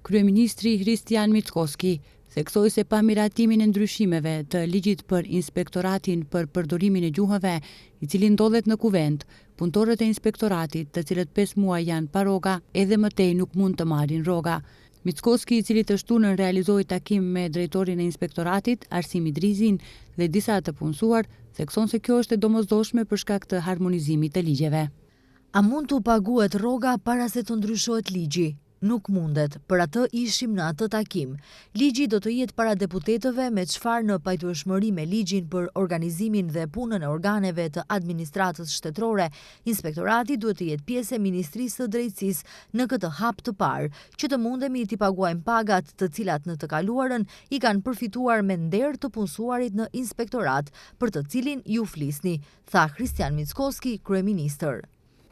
Kryeministri Hristian Mickoski theksoi se pa miratimin e ndryshimeve të ligjit për inspektoratin për përdorimin e gjuhëve, i cili ndodhet në kuvent, punëtorët e inspektoratit, të cilët 5 muaj janë pa rroga, edhe më tej nuk mund të marrin rroga. Mickoski, i cili të shtunën realizoi takim me drejtorin e inspektoratit, Arsim Idrizin, dhe disa të punësuar, thekson se kjo është e domosdoshme për shkak të harmonizimit të ligjeve. A mund të paguhet rroga para se të ndryshohet ligji? Nuk mundet, për atë ishim në atë takim. Ligji do të jetë para deputetëve me çfarë në pajtueshmëri me ligjin për organizimin dhe punën e organeve të administratës shtetërore, inspektorati duhet të jetë pjesë e Ministrisë së Drejtësisë në këtë hap të parë, që të mundemi t'i paguajmë pagat të cilat në të kaluarën i kanë përfituar me nder të punësuarit në inspektorat, për të cilin ju flisni, tha Hristian Mickoski, kryeministër.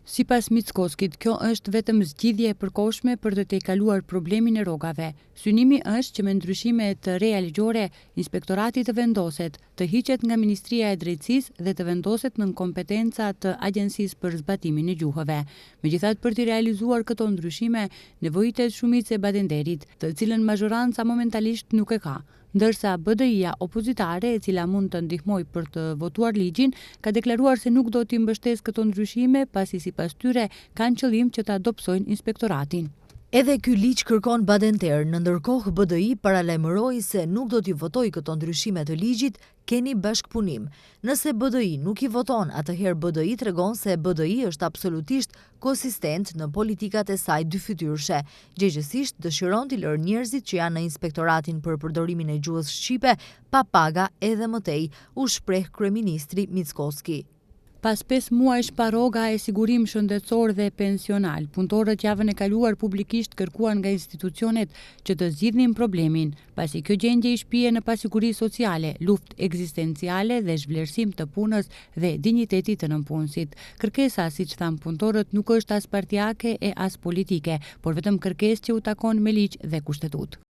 Sipas Mickoskit, kjo është vetëm zgjidhje e përkohshme për të tejkaluar problemin e rrogave. Synimi është që me ndryshime të reja ligjore, inspektorati të vendoset, të hiqet nga Ministria e Drejtësisë dhe të vendoset në kompetenca të Agjencisë për zbatimin e gjuhëve. Megjithatë, për të realizuar këto ndryshime, nevojitet shumicë e badenderit, të cilën mazhoranca momentalisht nuk e ka, ndërsa BDI-ja opozitare, e cila mund të ndihmojë për të votuar ligjin, ka deklaruar se nuk do t'i mbështesë këto ndryshime, pasi sipas tyre kanë qëllim që ta dobësojnë inspektoratin. Edhe ky ligj kërkon badenter, në ndërkohë BDI paralajmëroi se nuk do t'i votojë këto ndryshime të ligjit, keni bashkëpunim. Nëse BDI nuk i voton, atëherë BDI tregon se BDI është absolutisht konsistent në politikat e saj dyfytyrshe. Gjegjesisht dëshiron t'i lërë njerëzit që janë në inspektoratin për përdorimin e gjuhës shqipe pa paga edhe më tej, u shpreh kryeministri Mickoski. Pas 5 muajsh pa rroga e sigurim shëndetësor dhe pensional, punëtorët javën e kaluar publikisht kërkuan nga institucionet që të zgjidhnin problemin, pasi kjo gjendje i shpije në pasiguri sociale, luftë ekzistenciale dhe zhvlerësim të punës dhe dinjitetit të nënpunësit. Kërkesa, siç thanë punëtorët, nuk është as partijake e as politike, por vetëm kërkesë që u takon me ligj dhe kushtetut.